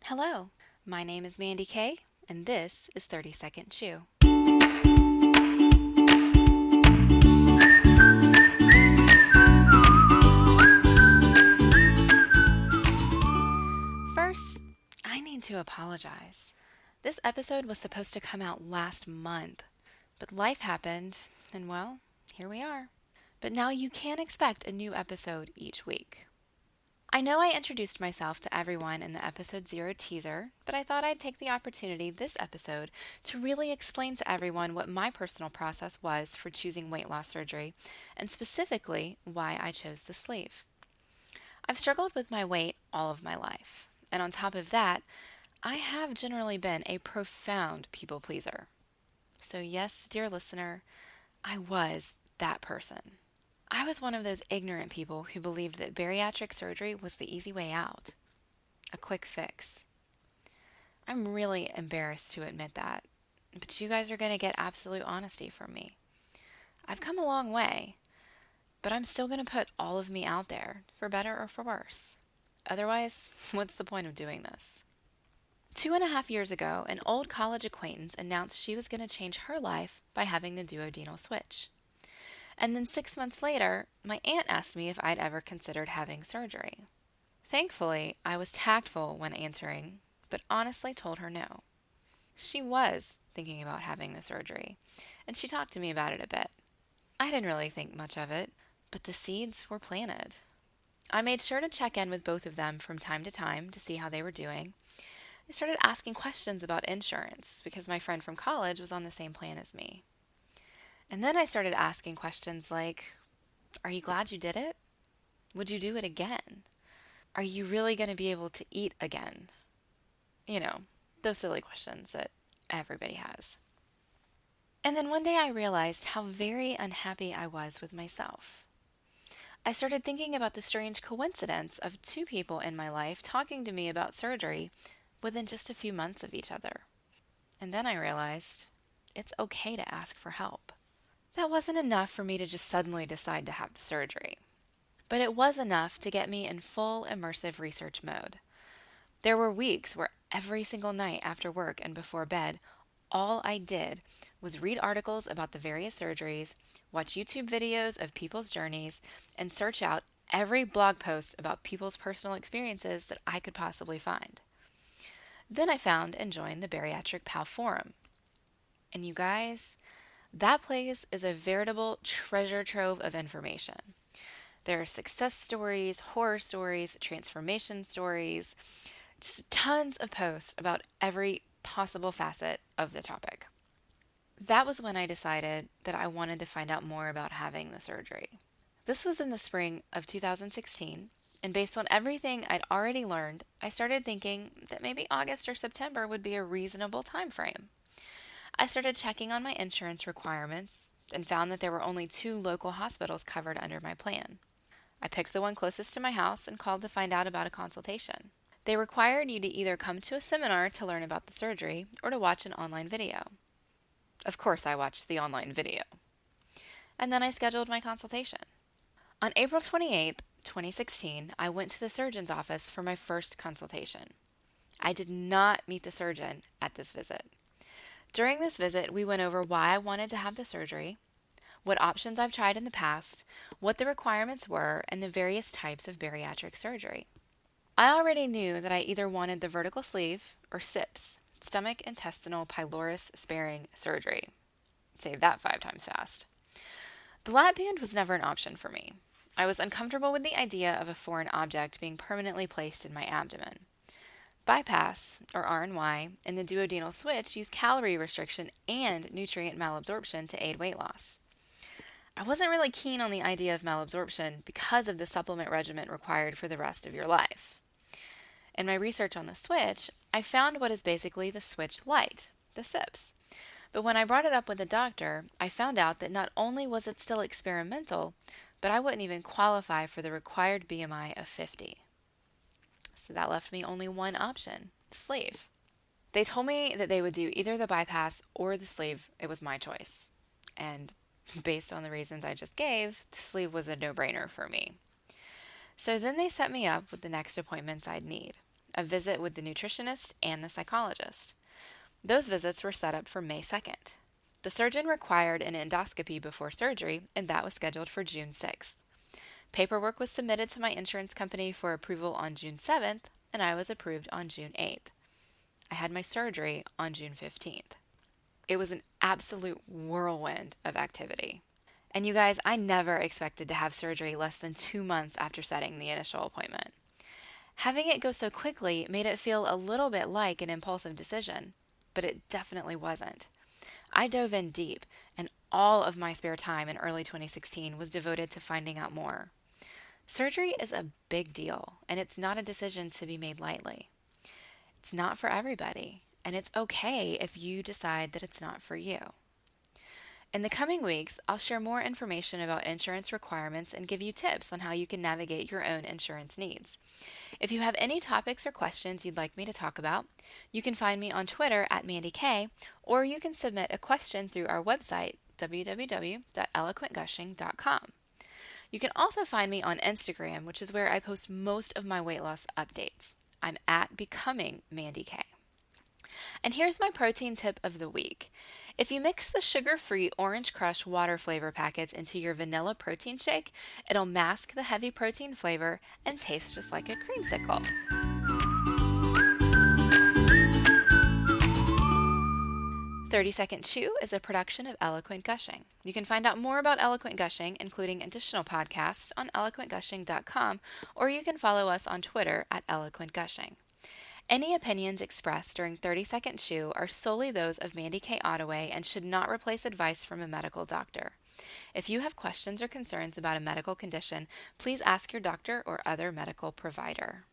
Hello, my name is Mandy Kay, and this is 30 Second Chew. First, I need to apologize. This episode was supposed to come out last month, but life happened, and well, here we are. But now you can expect a new episode each week. I know I introduced myself to everyone in the episode 0 teaser, but I thought I'd take the opportunity this episode to really explain to everyone what my personal process was for choosing weight loss surgery, and specifically why I chose the sleeve. I've struggled with my weight all of my life, and on top of that, I have generally been a profound people pleaser. So, yes, dear listener, I was that person. I was one of those ignorant people who believed that bariatric surgery was the easy way out, a quick fix. I'm really embarrassed to admit that, but you guys are going to get absolute honesty from me. I've come a long way, but I'm still going to put all of me out there, for better or for worse. Otherwise, what's the point of doing this? 2.5 years ago, an old college acquaintance announced she was going to change her life by having the duodenal switch. And then 6 months later, my aunt asked me if I'd ever considered having surgery. Thankfully, I was tactful when answering, but honestly told her no. She was thinking about having the surgery, and she talked to me about it a bit. I didn't really think much of it, but the seeds were planted. I made sure to check in with both of them from time to time to see how they were doing. I started asking questions about insurance because my friend from college was on the same plan as me. And then I started asking questions like, are you glad you did it? Would you do it again? Are you really going to be able to eat again? You know, those silly questions that everybody has. And then one day I realized how very unhappy I was with myself. I started thinking about the strange coincidence of two people in my life talking to me about surgery within just a few months of each other. And then I realized it's okay to ask for help. That wasn't enough for me to just suddenly decide to have the surgery, but it was enough to get me in full immersive research mode. There were weeks where every single night after work and before bed, all I did was read articles about the various surgeries, watch YouTube videos of people's journeys, and search out every blog post about people's personal experiences that I could possibly find. Then I found and joined the Bariatric Pal Forum. And you guys, that place is a veritable treasure trove of information. There are success stories, horror stories, transformation stories, just tons of posts about every possible facet of the topic. That was when I decided that I wanted to find out more about having the surgery. This was in the spring of 2016, and based on everything I'd already learned, I started thinking that maybe August or September would be a reasonable time frame. I started checking on my insurance requirements and found that there were only 2 local hospitals covered under my plan. I picked the one closest to my house and called to find out about a consultation. They required you to either come to a seminar to learn about the surgery or to watch an online video. Of course, I watched the online video. And then I scheduled my consultation. On April 28th, 2016, I went to the surgeon's office for my first consultation. I did not meet the surgeon at this visit. During this visit, we went over why I wanted to have the surgery, what options I've tried in the past, what the requirements were, and the various types of bariatric surgery. I already knew that I either wanted the vertical sleeve or SIPS, stomach intestinal pylorus sparing surgery. Say that 5 times fast. The lap band was never an option for me. I was uncomfortable with the idea of a foreign object being permanently placed in my abdomen. Bypass, or RNY, and the duodenal switch use calorie restriction and nutrient malabsorption to aid weight loss. I wasn't really keen on the idea of malabsorption because of the supplement regimen required for the rest of your life. In my research on the switch, I found what is basically the switch light, the SIPS. But when I brought it up with the doctor, I found out that not only was it still experimental, but I wouldn't even qualify for the required BMI of 50. So that left me only one option, the sleeve. They told me that they would do either the bypass or the sleeve. It was my choice. And based on the reasons I just gave, the sleeve was a no-brainer for me. So then they set me up with the next appointments I'd need. a visit with the nutritionist and the psychologist. Those visits were set up for May 2nd. The surgeon required an endoscopy before surgery, and that was scheduled for June 6th. Paperwork was submitted to my insurance company for approval on June 7th, and I was approved on June 8th. I had my surgery on June 15th. It was an absolute whirlwind of activity. And you guys, I never expected to have surgery less than 2 months after setting the initial appointment. Having it go so quickly made it feel a little bit like an impulsive decision, but it definitely wasn't. I dove in deep, and all of my spare time in early 2016 was devoted to finding out more. Surgery is a big deal, and it's not a decision to be made lightly. It's not for everybody, and it's okay if you decide that it's not for you. In the coming weeks, I'll share more information about insurance requirements and give you tips on how you can navigate your own insurance needs. If you have any topics or questions you'd like me to talk about, you can find me on Twitter at Mandi K, or you can submit a question through our website, www.eloquentgushing.com. You can also find me on Instagram, which is where I post most of my weight loss updates. I'm at Becoming Mandi K. And here's my protein tip of the week. If you mix the sugar-free Orange Crush water flavor packets into your vanilla protein shake, it'll mask the heavy protein flavor and taste just like a creamsicle. "30-Second Chew" is a production of Eloquent Gushing. You can find out more about Eloquent Gushing, including additional podcasts, on eloquentgushing.com, or you can follow us on Twitter at Eloquent Gushing. Any opinions expressed during 30-Second Chew are solely those of Mandi K. Ottaway and should not replace advice from a medical doctor. If you have questions or concerns about a medical condition, please ask your doctor or other medical provider.